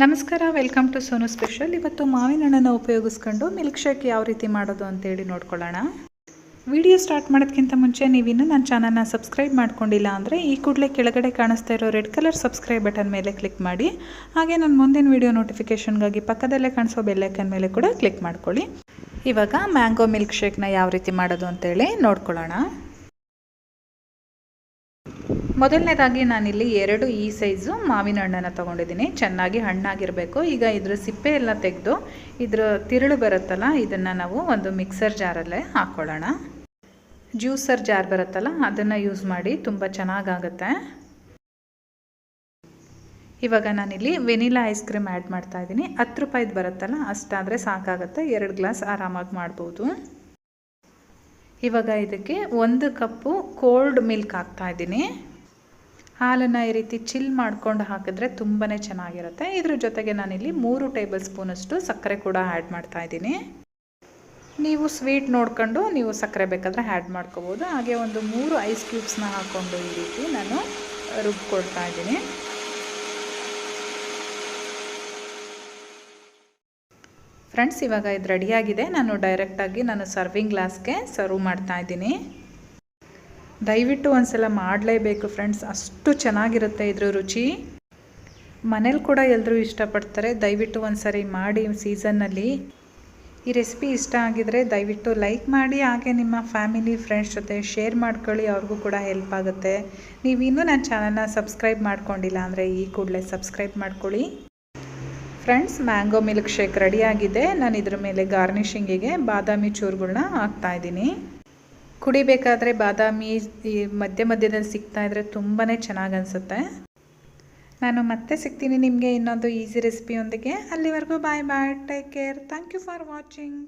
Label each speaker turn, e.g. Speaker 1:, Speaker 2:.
Speaker 1: ನಮಸ್ಕಾರ, welcome to Sonu special. ಇವತ್ತು ಮಾವಿನ ಹಣ್ಣನ್ನು ಉಪಯೋಗಿಸ್ಕೊಂಡು ಮಿಲ್ಕ್ ಶೇಕ್ ಯಾವ ರೀತಿ ಮಾಡೋದು ಅಂತೇಳಿ ನೋಡ್ಕೊಳ್ಳೋಣ. ವಿಡಿಯೋ ಸ್ಟಾರ್ಟ್ ಮಾಡೋದಕ್ಕಿಂತ ಮುಂಚೆ ನೀವಿನ್ನೂ ನನ್ನ ಚಾನಲ್ನ ಸಬ್ಸ್ಕ್ರೈಬ್ ಮಾಡ್ಕೊಂಡಿಲ್ಲ ಅಂದರೆ ಈ ಕೂಡಲೇ ಕೆಳಗಡೆ ಕಾಣಿಸ್ತಾ ಇರೋ ರೆಡ್ ಕಲರ್ ಸಬ್ಸ್ಕ್ರೈಬ್ ಬಟನ್ ಮೇಲೆ ಕ್ಲಿಕ್ ಮಾಡಿ. ಹಾಗೆ ನನ್ನ ಮುಂದಿನ ವಿಡಿಯೋ ನೋಟಿಫಿಕೇಷನ್ಗಾಗಿ ಪಕ್ಕದಲ್ಲೇ ಕಾಣಿಸೋ ಬೆಲ್ಲೈಕನ್ ಮೇಲೆ ಕೂಡ ಕ್ಲಿಕ್ ಮಾಡ್ಕೊಳ್ಳಿ. ಇವಾಗ ಮ್ಯಾಂಗೋ ಮಿಲ್ಕ್ ಶೇಕ್ನ ಯಾವ ರೀತಿ ಮಾಡೋದು ಅಂತೇಳಿ ನೋಡ್ಕೊಳ್ಳೋಣ. ಮೊದಲನೇದಾಗಿ ನಾನಿಲ್ಲಿ 2 ಈ ಸೈಜು ಮಾವಿನ ಹಣ್ಣನ್ನು ತೊಗೊಂಡಿದ್ದೀನಿ. ಚೆನ್ನಾಗಿ ಹಣ್ಣಾಗಿರಬೇಕು. ಈಗ ಇದ್ರ ಸಿಪ್ಪೆ ಎಲ್ಲ ತೆಗೆದು ಇದ್ರ ತಿರುಳು ಬರುತ್ತಲ್ಲ, ಇದನ್ನು ನಾವು ಒಂದು ಮಿಕ್ಸರ್ ಜಾರಲ್ಲೇ ಹಾಕ್ಕೊಳ್ಳೋಣ. ಜ್ಯೂಸರ್ ಜಾರ್ ಬರುತ್ತಲ್ಲ, ಅದನ್ನು ಯೂಸ್ ಮಾಡಿ, ತುಂಬ ಚೆನ್ನಾಗಾಗುತ್ತೆ. ಇವಾಗ ನಾನಿಲ್ಲಿ ವೆನಿಲಾ ಐಸ್ ಕ್ರೀಮ್ ಆ್ಯಡ್ ಮಾಡ್ತಾ ಇದ್ದೀನಿ. 10 ರೂಪಾಯಿದು ಬರುತ್ತಲ್ಲ, ಅಷ್ಟಾದರೆ ಸಾಕಾಗುತ್ತೆ. 2 ಗ್ಲಾಸ್ ಆರಾಮಾಗಿ ಮಾಡ್ಬೋದು. ಇವಾಗ ಇದಕ್ಕೆ 1 ಕಪ್ಪು ಕೋಲ್ಡ್ ಮಿಲ್ಕ್ ಹಾಕ್ತಾಯಿದ್ದೀನಿ. ಹಾಲನ್ನು ಈ ರೀತಿ ಚಿಲ್ ಮಾಡ್ಕೊಂಡು ಹಾಕಿದ್ರೆ ತುಂಬಾ ಚೆನ್ನಾಗಿರುತ್ತೆ. ಇದ್ರ ಜೊತೆಗೆ ನಾನಿಲ್ಲಿ 3 ಟೇಬಲ್ ಸ್ಪೂನಷ್ಟು ಸಕ್ಕರೆ ಕೂಡ ಆ್ಯಡ್ ಮಾಡ್ತಾ ಇದ್ದೀನಿ. ನೀವು ಸ್ವೀಟ್ ನೋಡ್ಕೊಂಡು ನೀವು ಸಕ್ಕರೆ ಬೇಕಾದರೆ ಆ್ಯಡ್ ಮಾಡ್ಕೋಬೋದು. ಹಾಗೆ ಒಂದು 3 ಐಸ್ ಕ್ಯೂಬ್ಸ್ನ ಹಾಕ್ಕೊಂಡು ಈ ರೀತಿ ನಾನು ರುಬ್ಕೊಳ್ತಾ ಇದ್ದೀನಿ. ಫ್ರೆಂಡ್ಸ್, ಇವಾಗ ಇದು ರೆಡಿಯಾಗಿದೆ. ನಾನು ಡೈರೆಕ್ಟಾಗಿ ಸರ್ವಿಂಗ್ ಗ್ಲಾಸ್ಗೆ ಸರ್ವ್ ಮಾಡ್ತಾ ಇದ್ದೀನಿ. ದಯವಿಟ್ಟು ಒಂದ್ಸಲ ಮಾಡಲೇಬೇಕು ಫ್ರೆಂಡ್ಸ್, ಅಷ್ಟು ಚೆನ್ನಾಗಿರುತ್ತೆ ಇದ್ರ ರುಚಿ. ಮನೇಲಿ ಕೂಡ ಎಲ್ಲರೂ ಇಷ್ಟಪಡ್ತಾರೆ. ದಯವಿಟ್ಟು ಒಂದ್ಸರಿ ಮಾಡಿ ಸೀಸನ್ನಲ್ಲಿ. ಈ ರೆಸಿಪಿ ಇಷ್ಟ ಆಗಿದರೆ ದಯವಿಟ್ಟು ಲೈಕ್ ಮಾಡಿ, ಹಾಗೆ ನಿಮ್ಮ ಫ್ಯಾಮಿಲಿ ಫ್ರೆಂಡ್ಸ್ ಜೊತೆ ಶೇರ್ ಮಾಡ್ಕೊಳ್ಳಿ, ಅವ್ರಿಗೂ ಕೂಡ ಹೆಲ್ಪ್ ಆಗುತ್ತೆ. ನೀವು ಇನ್ನೂ ನನ್ನ ಚಾನಲ್ನ ಸಬ್ಸ್ಕ್ರೈಬ್ ಮಾಡ್ಕೊಂಡಿಲ್ಲ ಅಂದರೆ ಈ ಕೂಡಲೇ ಸಬ್ಸ್ಕ್ರೈಬ್ ಮಾಡ್ಕೊಳ್ಳಿ. ಫ್ರೆಂಡ್ಸ್, ಮ್ಯಾಂಗೋ ಮಿಲ್ಕ್ ಶೇಕ್ ರೆಡಿಯಾಗಿದೆ. ನಾನು ಇದ್ರ ಮೇಲೆ ಗಾರ್ನಿಷಿಂಗಿಗೆ ಬಾದಾಮಿ ಚೂರುಗಳನ್ನ ಹಾಕ್ತಾಯಿದ್ದೀನಿ. ಕುಡಿಬೇಕಾದ್ರೆ ಬಾದಾಮಿ ಈ ಮಧ್ಯದಲ್ಲಿ ಸಿಗ್ತಾ ಇದ್ರೆ ತುಂಬಾ ಚೆನ್ನಾಗಿ ಅನಿಸುತ್ತೆ. ನಾನು ಮತ್ತೆ ಸಿಗ್ತೀನಿ ನಿಮಗೆ ಇನ್ನೊಂದು ಈಸಿ ರೆಸಿಪಿಯೊಂದಿಗೆ. ಅಲ್ಲಿವರೆಗೂ bye bye, take care, thank you for watching.